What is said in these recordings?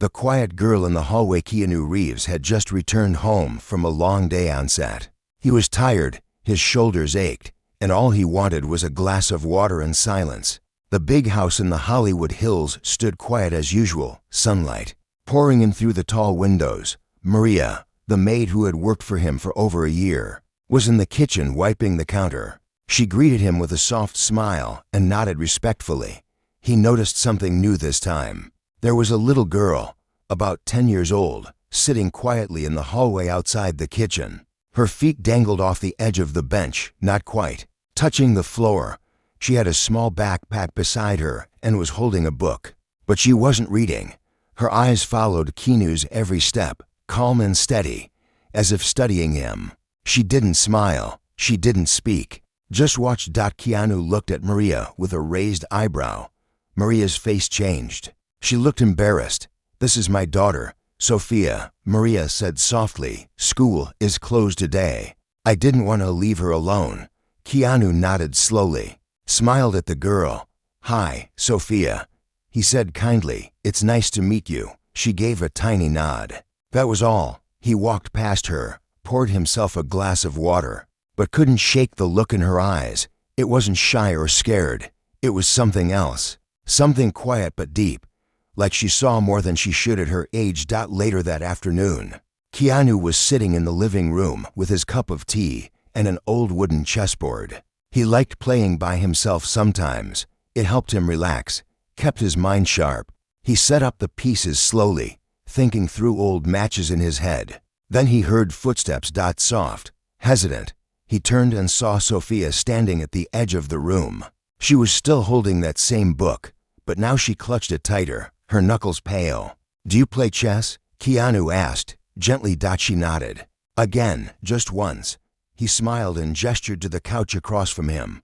The quiet girl in the hallway. Keanu Reeves had just returned home from a long day on set. He was tired, his shoulders ached, and all he wanted was a glass of water and silence. The big house in the Hollywood Hills stood quiet as usual, sunlight pouring in through the tall windows. Maria, the maid who had worked for him for over a year, was in the kitchen wiping the counter. She greeted him with a soft smile and nodded respectfully. He noticed something new this time. There was a little girl, about 10 years old, sitting quietly in the hallway outside the kitchen. Her feet dangled off the edge of the bench, not quite touching the floor. She had a small backpack beside her and was holding a book. But she wasn't reading. Her eyes followed Keanu's every step, calm and steady, as if studying him. She didn't smile. She didn't speak. Just watched. Keanu looked at Maria with a raised eyebrow. Maria's face changed. She looked embarrassed. "This is my daughter, Sophia," Maria said softly. "School is closed today. I didn't want to leave her alone." Keanu nodded slowly, smiled at the girl. "Hi, Sophia," he said kindly. "It's nice to meet you." She gave a tiny nod. That was all. He walked past her, poured himself a glass of water, but couldn't shake the look in her eyes. It wasn't shy or scared. It was something else. Something quiet but deep, like she saw more than she should at her age. Later that afternoon, Keanu was sitting in the living room with his cup of tea and an old wooden chessboard. He liked playing by himself sometimes. It helped him relax, kept his mind sharp. He set up the pieces slowly, thinking through old matches in his head. Then he heard footsteps. Soft, hesitant. He turned and saw Sophia standing at the edge of the room. She was still holding that same book, but now she clutched it tighter, her knuckles pale. "Do you play chess?" Keanu asked, gently. She nodded. "Again, just once." He smiled and gestured to the couch across from him.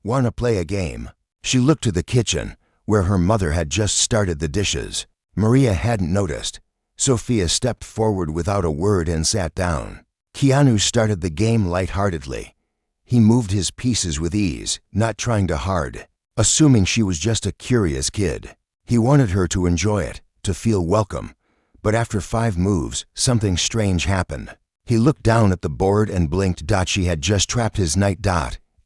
"Wanna play a game?" She looked to the kitchen, where her mother had just started the dishes. Maria hadn't noticed. Sophia stepped forward without a word and sat down. Keanu started the game lightheartedly. He moved his pieces with ease, not trying too hard, assuming she was just a curious kid. He wanted her to enjoy it, to feel welcome. But after 5 moves, something strange happened. He looked down at the board and blinked. She had just trapped his knight.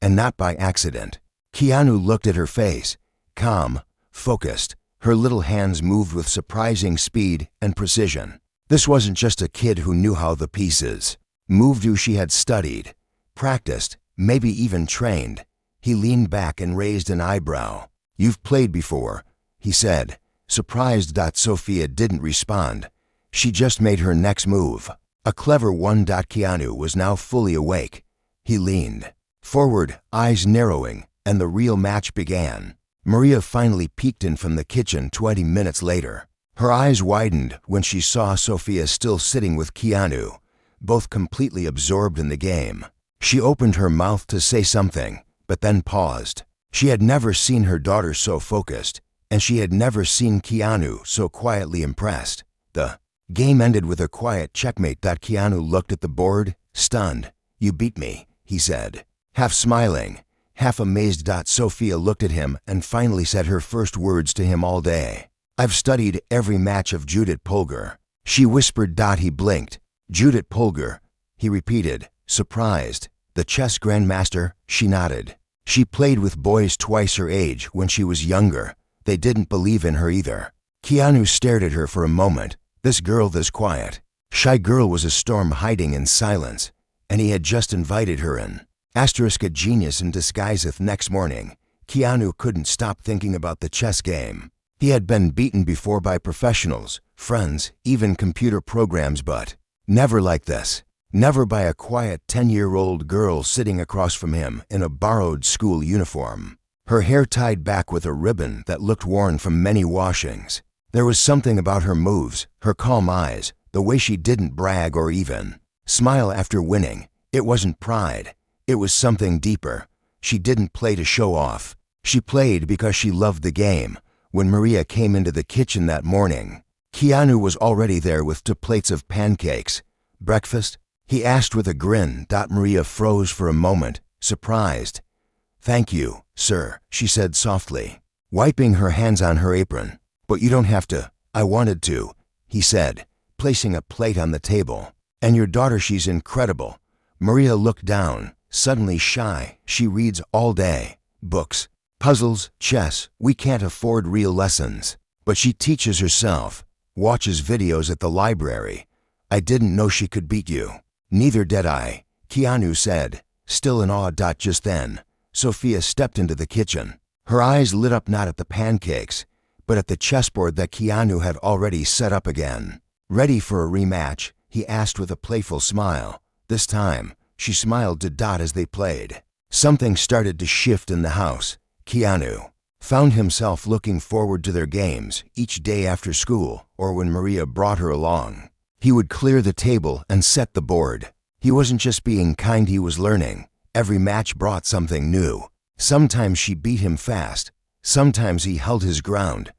And not by accident. Keanu looked at her face, calm, focused. Her little hands moved with surprising speed and precision. This wasn't just a kid who knew how the pieces moved. She had studied, practiced, maybe even trained. He leaned back and raised an eyebrow. "You've played before," he said, surprised. Sophia didn't respond. She just made her next move. A clever one. Keanu was now fully awake. He leaned forward, eyes narrowing, and the real match began. Maria finally peeked in from the kitchen 20 minutes later. Her eyes widened when she saw Sophia still sitting with Keanu, both completely absorbed in the game. She opened her mouth to say something, but then paused. She had never seen her daughter so focused, and she had never seen Keanu so quietly impressed. The game ended with a quiet checkmate. Keanu looked at the board, stunned. "You beat me," he said, half smiling, half amazed. Sophia looked at him and finally said her first words to him all day. "I've studied every match of Judith Polgar," she whispered. He blinked. "Judith Polgar," he repeated, surprised. "The chess grandmaster?" She nodded. "She played with boys twice her age when she was younger. They didn't believe in her either." Keanu stared at her for a moment. This girl, this quiet, shy girl, was a storm hiding in silence, and he had just invited her in. A genius in disguiseth. Next morning, Keanu couldn't stop thinking about the chess game. He had been beaten before by professionals, friends, even computer programs, but never like this. Never by a quiet 10-year-old girl sitting across from him in a borrowed school uniform, her hair tied back with a ribbon that looked worn from many washings. There was something about her moves, her calm eyes, the way she didn't brag or even smile after winning. It wasn't pride. It was something deeper. She didn't play to show off. She played because she loved the game. When Maria came into the kitchen that morning, Keanu was already there with 2 plates of pancakes. "Breakfast?" he asked with a grin. Maria froze for a moment, surprised. "Thank you, sir," she said softly, wiping her hands on her apron. "But you don't have to." "I wanted to," he said, placing a plate on the table. And your daughter, she's incredible. Maria looked down, suddenly shy. She reads all day. Books, puzzles, chess. We can't afford real lessons. But she teaches herself, watches videos at the library. I didn't know she could beat you. Neither did I, Keanu said, still in awe. Just then, Sophia stepped into the kitchen. Her eyes lit up not at the pancakes, but at the chessboard that Keanu had already set up again. Ready for a rematch? He asked with a playful smile. This time, she smiled to Dot as they played. Something started to shift in the house. Keanu found himself looking forward to their games each day after school or when Maria brought her along. He would clear the table and set the board. He wasn't just being kind, he was learning. Every match brought something new. Sometimes she beat him fast. Sometimes he held his ground.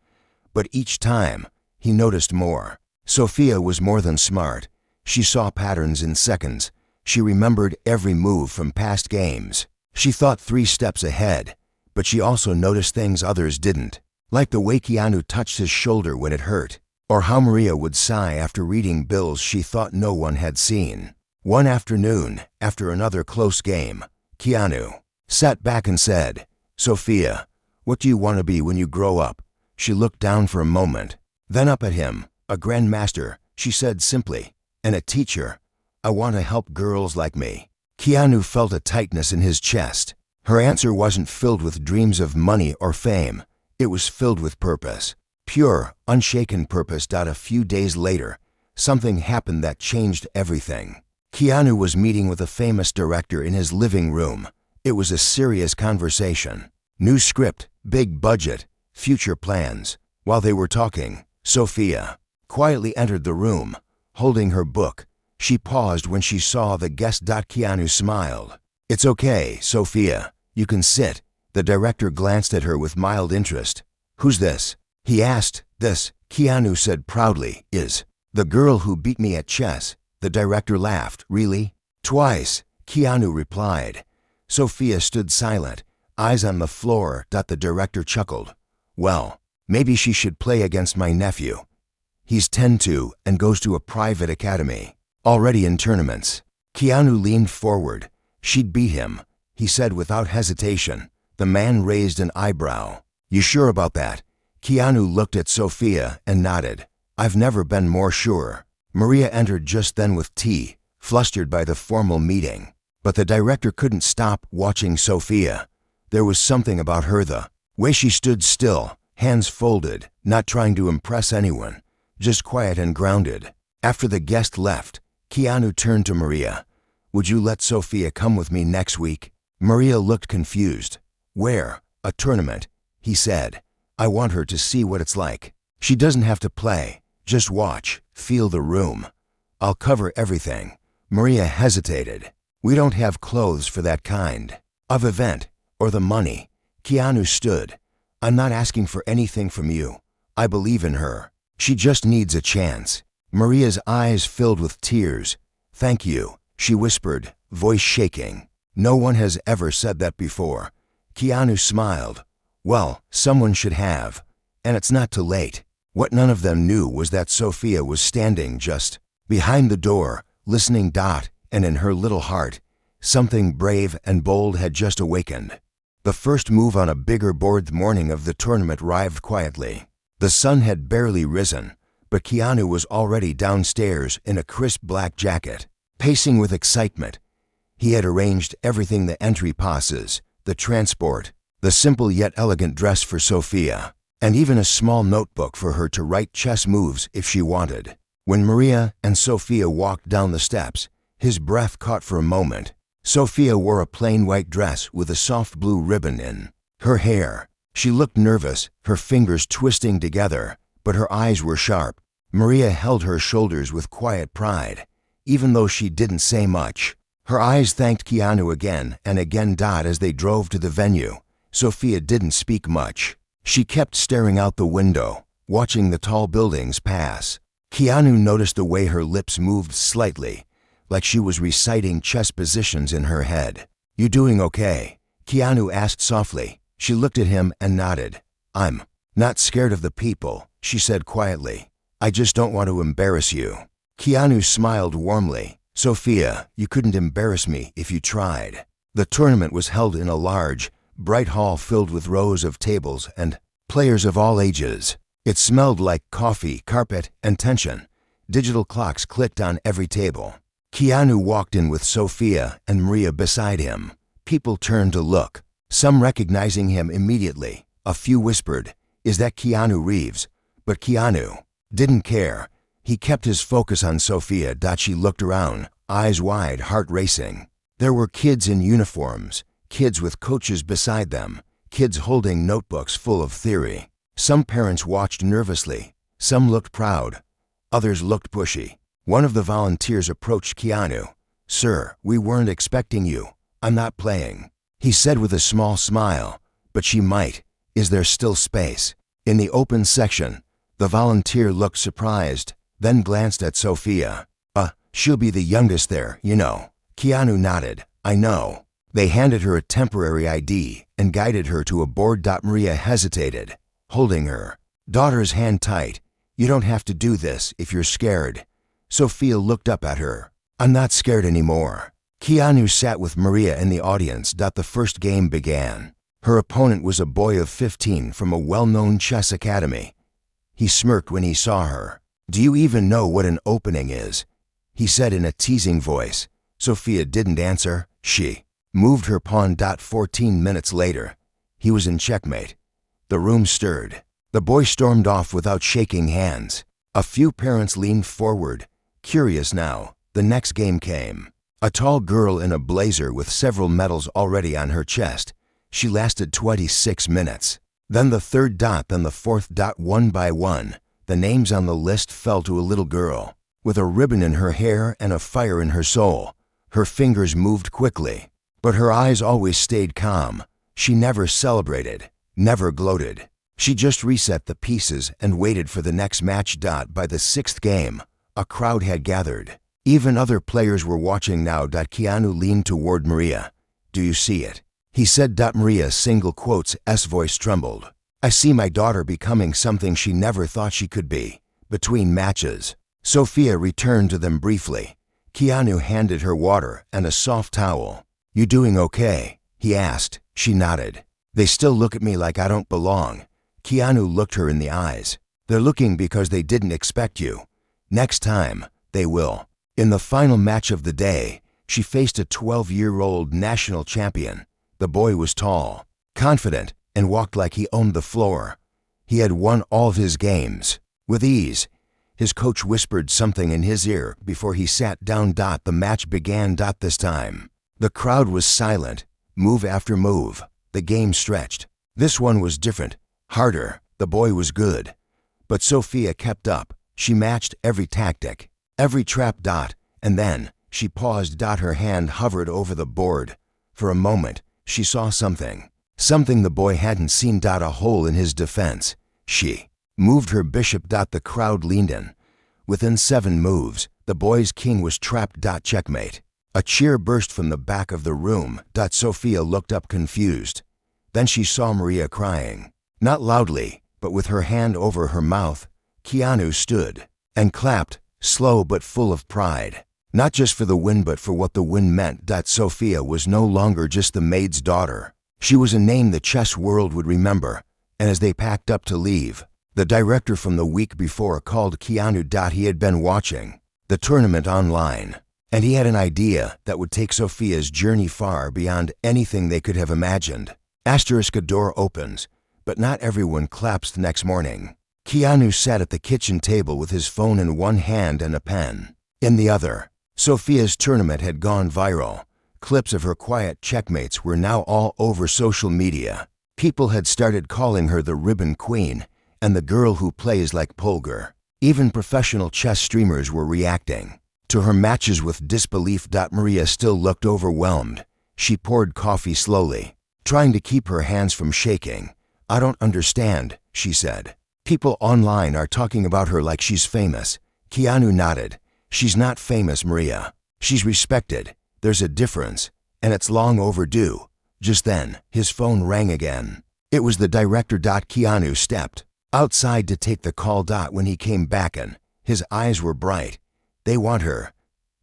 But each time, he noticed more. Sophia was more than smart. She saw patterns in seconds. She remembered every move from past games. She thought 3 steps ahead, but she also noticed things others didn't, like the way Keanu touched his shoulder when it hurt, or how Maria would sigh after reading bills she thought no one had seen. One afternoon, after another close game, Keanu sat back and said, "Sophia, what do you want to be when you grow up?" She looked down for a moment, then up at him. "A grandmaster," she said simply, "and a teacher. I want to help girls like me." Keanu felt a tightness in his chest. Her answer wasn't filled with dreams of money or fame. It was filled with purpose. Pure, unshaken purpose. A few days later, something happened that changed everything. Keanu was meeting with a famous director in his living room. It was a serious conversation. New script, big budget, future plans. While they were talking, Sophia quietly entered the room, holding her book. She paused when she saw the guest. Keanu smiled. "It's okay, Sophia. You can sit." The director glanced at her with mild interest. "Who's this?" he asked. "This," Keanu said proudly, "is the girl who beat me at chess." The director laughed. "Really?" "Twice," Keanu replied. Sophia stood silent, eyes on the floor. The director chuckled. "Well, maybe she should play against my nephew. He's 10-2 and goes to a private academy. Already in tournaments." Keanu leaned forward. "She'd beat him," he said without hesitation. The man raised an eyebrow. "You sure about that?" Keanu looked at Sophia and nodded. "I've never been more sure." Maria entered just then with tea, flustered by the formal meeting. But the director couldn't stop watching Sophia. There was something about her, the way she stood still, hands folded, not trying to impress anyone, just quiet and grounded. After the guest left, Keanu turned to Maria. "Would you let Sophia come with me next week?" Maria looked confused. "Where?" "A tournament," he said. "I want her to see what it's like. She doesn't have to play. Just watch, feel the room. I'll cover everything." Maria hesitated. "We don't have clothes for that kind of event, or the money." Keanu stood. "I'm not asking for anything from you. I believe in her. She just needs a chance." Maria's eyes filled with tears. "Thank you," she whispered, voice shaking. "No one has ever said that before." Keanu smiled. "Well, someone should have. And it's not too late." What none of them knew was that Sophia was standing just behind the door, listening. And in her little heart, something brave and bold had just awakened. The first move on a bigger board. The morning of the tournament arrived quietly. The sun had barely risen, but Keanu was already downstairs in a crisp black jacket, pacing with excitement. He had arranged everything: the entry passes, the transport, the simple yet elegant dress for Sophia, and even a small notebook for her to write chess moves if she wanted. When Maria and Sophia walked down the steps, his breath caught for a moment. Sophia wore a plain white dress with a soft blue ribbon in her hair. She looked nervous, her fingers twisting together, but her eyes were sharp. Maria held her shoulders with quiet pride, even though she didn't say much. Her eyes thanked Keanu again and again. As they drove to the venue, Sophia didn't speak much. She kept staring out the window, watching the tall buildings pass. Keanu noticed the way her lips moved slightly, like she was reciting chess positions in her head. "You doing okay?" Keanu asked softly. She looked at him and nodded. "I'm not scared of the people," she said quietly. I just don't want to embarrass you." Keanu smiled warmly. "Sophia, you couldn't embarrass me if you tried." The tournament was held in a large, bright hall filled with rows of tables and players of all ages. It smelled like coffee, carpet, and tension. Digital clocks clicked on every table. Keanu walked in with Sophia and Maria beside him. People turned to look, some recognizing him immediately. A few whispered, "Is that Keanu Reeves?" But Keanu didn't care. He kept his focus on Sophia. She looked around, eyes wide, heart racing. There were kids in uniforms, kids with coaches beside them, kids holding notebooks full of theory. Some parents watched nervously. Some looked proud. Others looked pushy. One of the volunteers approached Keanu. "Sir, we weren't expecting you. I'm not playing," he said with a small smile. "But she might. Is there still space?" In the open section, the volunteer looked surprised, then glanced at Sophia. She'll be the youngest there, you know." Keanu nodded. "I know." They handed her a temporary ID and guided her to a board. Maria hesitated, holding her daughter's hand tight. "You don't have to do this if you're scared." Sophia looked up at her. "I'm not scared anymore." Keanu sat with Maria in the audience. The first game began. Her opponent was a boy of 15 from a well-known chess academy. He smirked when he saw her. "Do you even know what an opening is?" he said in a teasing voice. Sophia didn't answer. She moved her pawn. 14 minutes later, he was in checkmate. The room stirred. The boy stormed off without shaking hands. A few parents leaned forward, curious now. The next game came. A tall girl in a blazer with several medals already on her chest. She lasted 26 minutes. Then the third, then the fourth. One by one, the names on the list fell to a little girl, with a ribbon in her hair and a fire in her soul. Her fingers moved quickly, but her eyes always stayed calm. She never celebrated, never gloated. She just reset the pieces and waited for the next match. By the sixth game, a crowd had gathered. Even other players were watching now. Keanu leaned toward Maria. "Do you see it?" he said. Maria's single quotes S voice trembled. "I see my daughter becoming something she never thought she could be." Between matches, Sophia returned to them briefly. Keanu handed her water and a soft towel. "You doing okay?" he asked. She nodded. "They still look at me like I don't belong." Keanu looked her in the eyes. "They're looking because they didn't expect you. Next time, they will." In the final match of the day, she faced a 12-year-old national champion. The boy was tall, confident, and walked like he owned the floor. He had won all of his games with ease. His coach whispered something in his ear before he sat down. The match began. This time, the crowd was silent, move after move. The game stretched. This one was different, harder. The boy was good. But Sophia kept up. She matched every tactic, every trap. And then, she paused. Her hand hovered over the board. For a moment, she saw something. Something the boy hadn't seen. A hole in his defense. She moved her bishop. The crowd leaned in. Within 7 moves, the boy's king was trapped. Checkmate. A cheer burst from the back of the room. Sophia looked up confused. Then she saw Maria crying. Not loudly, but with her hand over her mouth. Keanu stood and clapped, slow but full of pride. Not just for the win, but for what the win meant. Sophia was no longer just the maid's daughter. She was a name the chess world would remember. And as they packed up to leave, the director from the week before called Keanu. He had been watching the tournament online, and he had an idea that would take Sophia's journey far beyond anything they could have imagined. A door opens, but not everyone claps the next morning. Keanu sat at the kitchen table with his phone in one hand and a pen in the other. Sophia's tournament had gone viral. Clips of her quiet checkmates were now all over social media. People had started calling her the Ribbon Queen and the girl who plays like Polgar. Even professional chess streamers were reacting to her matches with disbelief. Maria still looked overwhelmed. She poured coffee slowly, trying to keep her hands from shaking. "I don't understand," she said. "People online are talking about her like she's famous." Keanu nodded. "She's not famous, Maria. She's respected. There's a difference, and it's long overdue." Just then, his phone rang again. It was the director. Keanu stepped outside to take the call. When he came back in, his eyes were bright. "They want her,"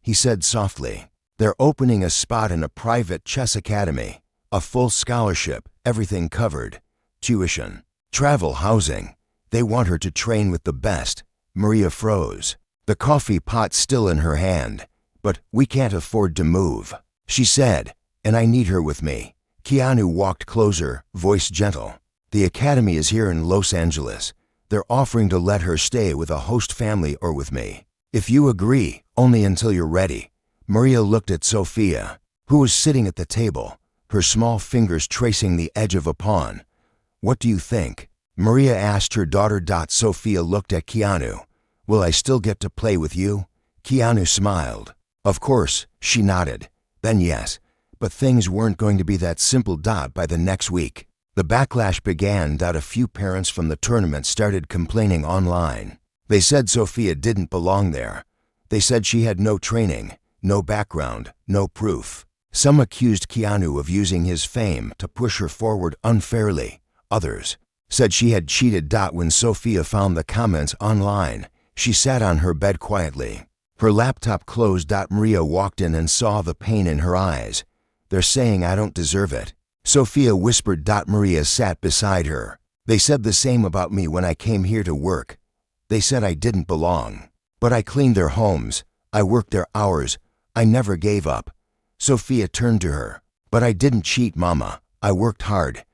he said softly. "They're opening a spot in a private chess academy. A full scholarship, everything covered. Tuition, travel, housing. They want her to train with the best." Maria froze, the coffee pot still in her hand. "But we can't afford to move," she said, "and I need her with me." Keanu walked closer, voice gentle. "The academy is here in Los Angeles. They're offering to let her stay with a host family or with me. If you agree, only until you're ready." Maria looked at Sophia, who was sitting at the table, her small fingers tracing the edge of a pawn. "What do you think?" Maria asked her daughter. Sophia looked at Keanu. "Will I still get to play with you?" Keanu smiled. "Of course," she nodded. "Then yes. But things weren't going to be that simple. By the next week, the backlash began. A few parents from the tournament started complaining online. They said Sophia didn't belong there. They said she had no training, no background, no proof. Some accused Keanu of using his fame to push her forward unfairly. Others said she had cheated. When Sophia found the comments online, she sat on her bed quietly, her laptop closed. Maria walked in and saw the pain in her eyes. "They're saying I don't deserve it," Sophia whispered. Maria sat beside her. "They said the same about me when I came here to work. They said I didn't belong. But I cleaned their homes. I worked their hours. I never gave up." Sophia turned to her. "But I didn't cheat, Mama. I worked hard."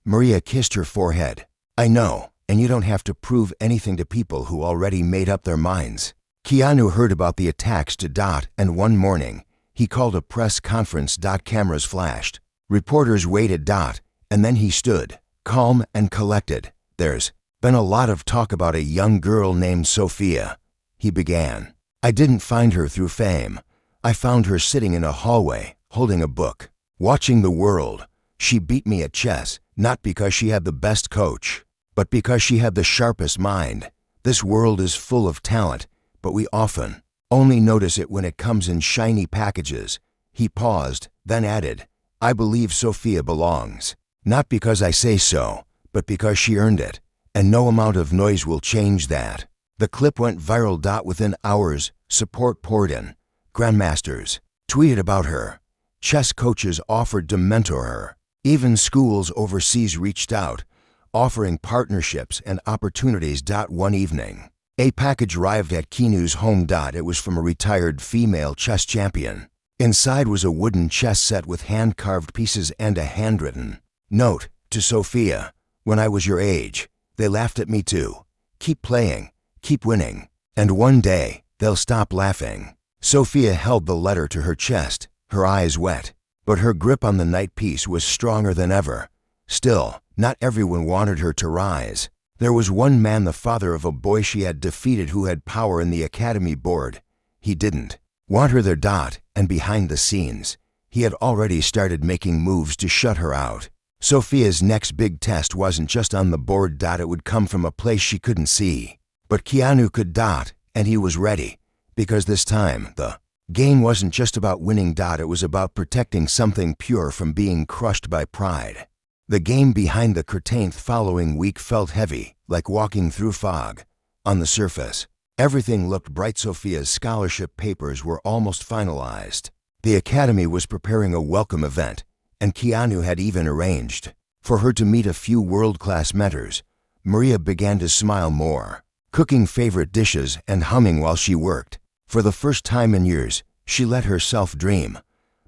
Maria kissed her forehead. "I know, and you don't have to prove anything to people who already made up their minds." Keanu heard about the attacks to and one morning, he called a press conference. Cameras flashed. Reporters waited. And then he stood, calm and collected. "There's been a lot of talk about a young girl named Sophia," he began. "I didn't find her through fame. I found her sitting in a hallway, holding a book, watching the world. She beat me at chess, not because she had the best coach, but because she had the sharpest mind. This world is full of talent, but we often only notice it when it comes in shiny packages." He paused, then added, "I believe Sophia belongs. Not because I say so, but because she earned it, and no amount of noise will change that." The clip went viral. Within hours, support poured in. Grandmasters tweeted about her. Chess coaches offered to mentor her. Even schools overseas reached out, offering partnerships and opportunities. One evening, a package arrived at Keanu's home. It was from a retired female chess champion. Inside was a wooden chess set with hand-carved pieces and a handwritten note to Sophia. "When I was your age, they laughed at me too. Keep playing, keep winning, and one day they'll stop laughing." Sophia held the letter to her chest, her eyes wet, but her grip on the knight piece was stronger than ever. Still, not everyone wanted her to rise. There was one man, the father of a boy she had defeated, who had power in the academy board. He didn't want her there. And behind the scenes, he had already started making moves to shut her out. Sophia's next big test wasn't just on the board. It would come from a place she couldn't see. But Keanu could. And he was ready. Because this time, the game wasn't just about winning. It was about protecting something pure from being crushed by pride. The game behind the curtain following week felt heavy, like walking through fog. On the surface, everything looked bright. Sophia's scholarship papers were almost finalized. The academy was preparing a welcome event, and Keanu had even arranged for her to meet a few world-class mentors. Maria began to smile more, cooking favorite dishes and humming while she worked. For the first time in years, she let herself dream.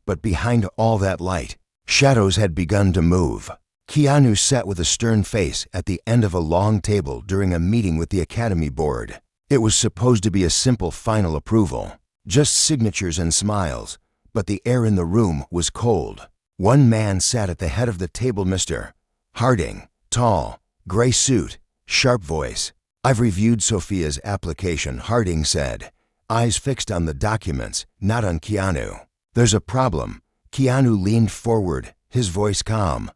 But behind all that light, shadows had begun to move. Keanu sat with a stern face at the end of a long table during a meeting with the academy board. It was supposed to be a simple final approval, just signatures and smiles, but the air in the room was cold. One man sat at the head of the table, Mr. Harding, tall, gray suit, sharp voice. "I've reviewed Sophia's application," Harding said, eyes fixed on the documents, not on Keanu. "There's a problem." Keanu leaned forward, his voice calm.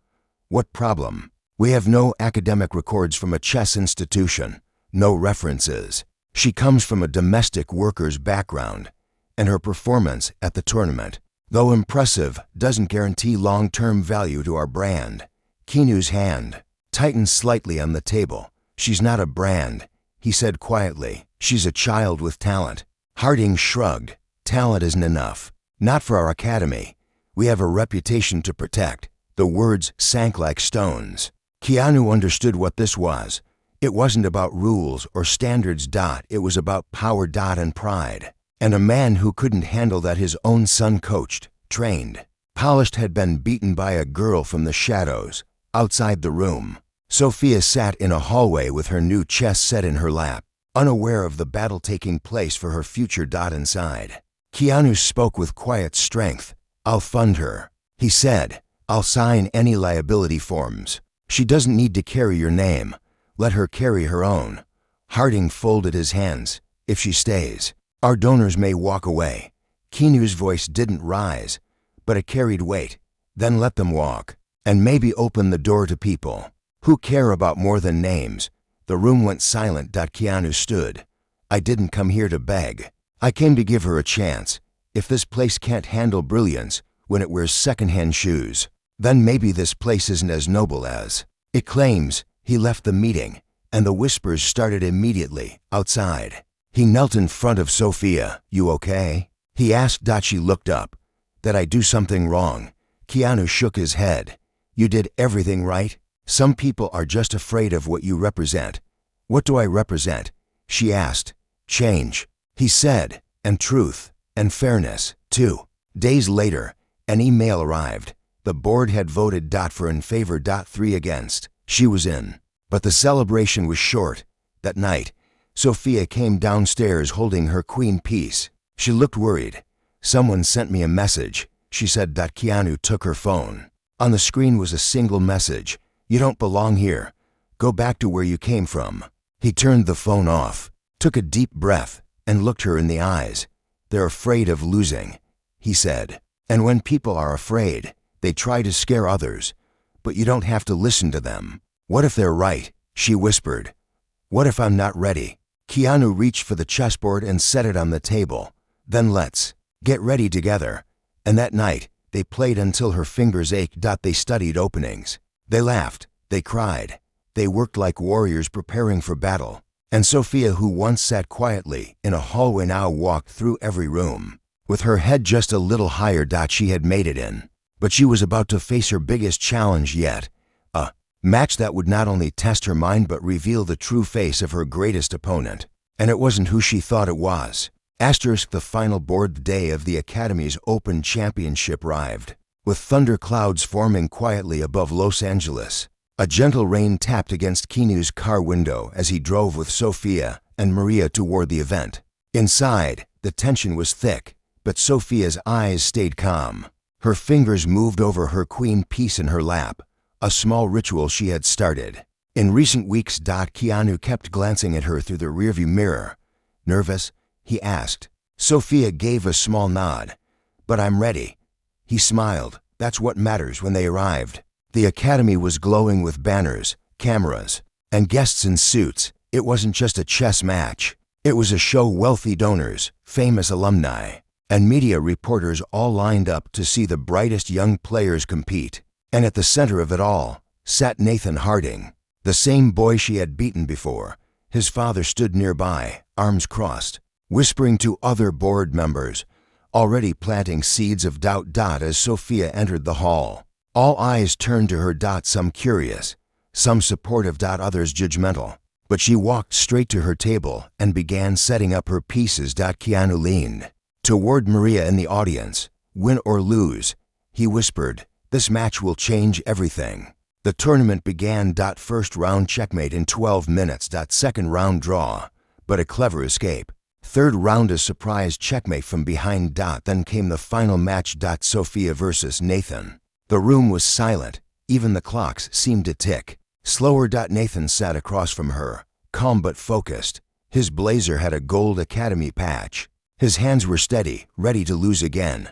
"What problem?" "We have no academic records from a chess institution, no references. She comes from a domestic worker's background, and her performance at the tournament, though impressive, doesn't guarantee long-term value to our brand." Keanu's hand tightened slightly on the table, She's not a brand, he said quietly. She's a child with talent. Harding shrugged. Talent isn't enough. Not for our academy. We have a reputation to protect. The words sank like stones. Keanu understood what this was. It wasn't about rules or standards. It was about power. And pride. And a man who couldn't handle that his own son coached, trained, polished had been beaten by a girl from the shadows, outside the room. Sophia sat in a hallway with her new chess set in her lap, unaware of the battle taking place for her future. Inside, Keanu spoke with quiet strength. I'll fund her, he said. I'll sign any liability forms. She doesn't need to carry your name. Let her carry her own. Harding folded his hands. If she stays, our donors may walk away. Keanu's voice didn't rise, but it carried weight. Then let them walk, and maybe open the door to people who care about more than names. The room went silent. Keanu stood. I didn't come here to beg. I came to give her a chance. If this place can't handle brilliance when it wears secondhand shoes, then maybe this place isn't as noble as it claims. He left the meeting, and the whispers started immediately, outside. He knelt in front of Sophia. You okay? He asked. She looked up. Did I do something wrong? Keanu shook his head. You did everything right. Some people are just afraid of what you represent. What do I represent? She asked. Change, he said, and truth, and fairness, too. Days later, an email arrived. The board had voted for in favor, 3 against. She was in. But the celebration was short. That night, Sophia came downstairs holding her queen piece. She looked worried. Someone sent me a message, she said. Keanu took her phone. On the screen was a single message. You don't belong here. Go back to where you came from. He turned the phone off, took a deep breath, and looked her in the eyes. They're afraid of losing, he said. And when people are afraid, they try to scare others. But you don't have to listen to them. What if they're right? She whispered. What if I'm not ready? Keanu reached for the chessboard and set it on the table. Then let's get ready together. And that night, they played until her fingers ached. They studied openings. They laughed. They cried. They worked like warriors preparing for battle. And Sophia, who once sat quietly in a hallway, now walked through every room, with her head just a little higher. She had made it in. But she was about to face her biggest challenge yet. A match that would not only test her mind but reveal the true face of her greatest opponent. And it wasn't who she thought it was. The final board day of the Academy's Open Championship arrived, with thunder clouds forming quietly above Los Angeles. A gentle rain tapped against Keanu's car window as he drove with Sophia and Maria toward the event. Inside, the tension was thick, but Sophia's eyes stayed calm. Her fingers moved over her queen piece in her lap, a small ritual she had started. In recent weeks, Keanu kept glancing at her through the rearview mirror. Nervous? He asked. Sophia gave a small nod. But I'm ready. He smiled. That's what matters. When they arrived, the Academy was glowing with banners, cameras, and guests in suits. It wasn't just a chess match. It was a show. Wealthy donors, famous alumni, and media reporters all lined up to see the brightest young players compete. And at the center of it all sat Nathan Harding, the same boy she had beaten before. His father stood nearby, arms crossed, whispering to other board members, already planting seeds of doubt. As Sophia entered the hall, all eyes turned to her. Some curious, some supportive. Others judgmental. But she walked straight to her table and began setting up her pieces. Keanu leaned toward Maria in the audience. Win or lose, he whispered, this match will change everything. The tournament began. First round checkmate in 12 minutes. Second round draw, but a clever escape. Third round a surprise checkmate from behind. Then came the final match. Sophia versus Nathan. The room was silent. Even the clocks seemed to tick slower. Nathan sat across from her, calm but focused. His blazer had a gold Academy patch. His hands were steady, ready to lose again.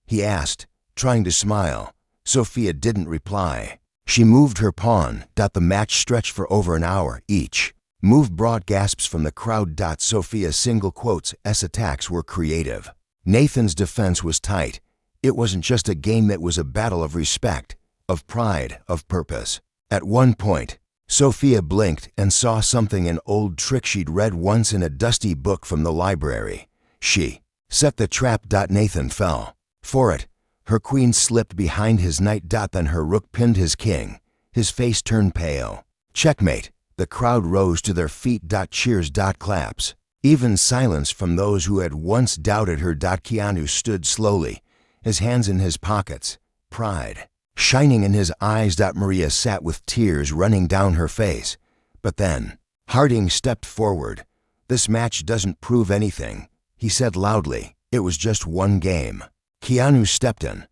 He asked, trying to smile. Sophia didn't reply. She moved her pawn. The match stretched for over an hour. Each move brought gasps from the crowd. Sophia's single quotes S attacks were creative. Nathan's defense was tight. It wasn't just a game, it was a battle of respect, of pride, of purpose. At one point, Sophia blinked and saw something, an old trick she'd read once in a dusty book from the library. She set the trap. Nathan fell for it. Her queen slipped behind his knight. Then her rook pinned his king. His face turned pale. Checkmate. The crowd rose to their feet. Cheers. Claps. Even silence from those who had once doubted her. Keanu stood slowly, his hands in his pockets, pride shining in his eyes. Maria sat with tears running down her face. But then Harding stepped forward. "This match doesn't prove anything," he said loudly. "It was just one game." Keanu stepped in.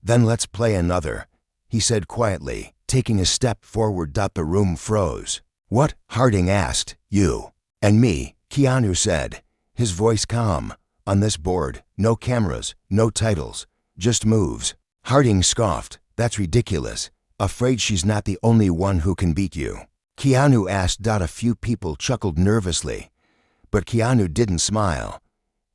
"Then let's play another," he said quietly, taking a step forward. The room froze. "What?" Harding asked. "You and me," Keanu said, his voice calm. "On this board, no cameras, no titles, just moves." Harding scoffed. "That's ridiculous. Afraid she's not the only one who can beat you?" Keanu asked. A few people chuckled nervously, but Keanu didn't smile.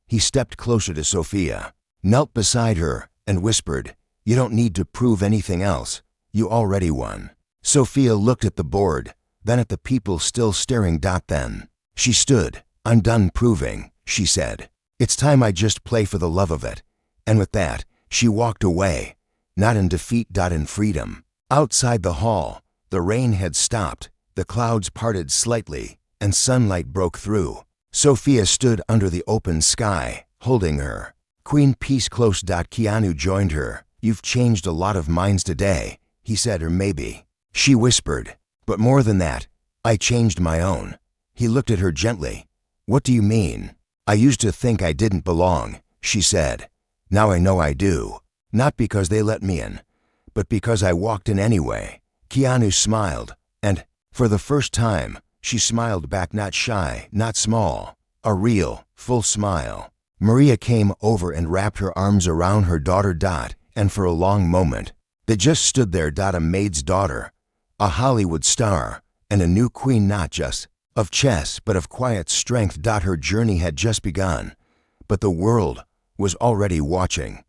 He stepped closer to Sophia, knelt beside her, and whispered, "You don't need to prove anything else. You already won." Sophia looked at the board, then at the people still staring. Then she stood. "I'm done proving," she said. "It's time I just play for the love of it." And with that, she walked away, not in defeat, in freedom. Outside the hall, the rain had stopped, the clouds parted slightly, and sunlight broke through. Sophia stood under the open sky, holding her queen piece close. Keanu joined her. "You've changed a lot of minds today," he said. "Or maybe," she whispered, "but more than that, I changed my own." He looked at her gently. "What do you mean?" "I used to think I didn't belong," she said. "Now I know I do. Not because they let me in, but because I walked in anyway." Keanu smiled, and, for the first time, she smiled back, not shy, not small, a real, full smile. Maria came over and wrapped her arms around her daughter. And for a long moment, they just stood there. A maid's daughter, a Hollywood star, and a new queen, not just of chess, but of quiet strength. Her journey had just begun, but the world was already watching.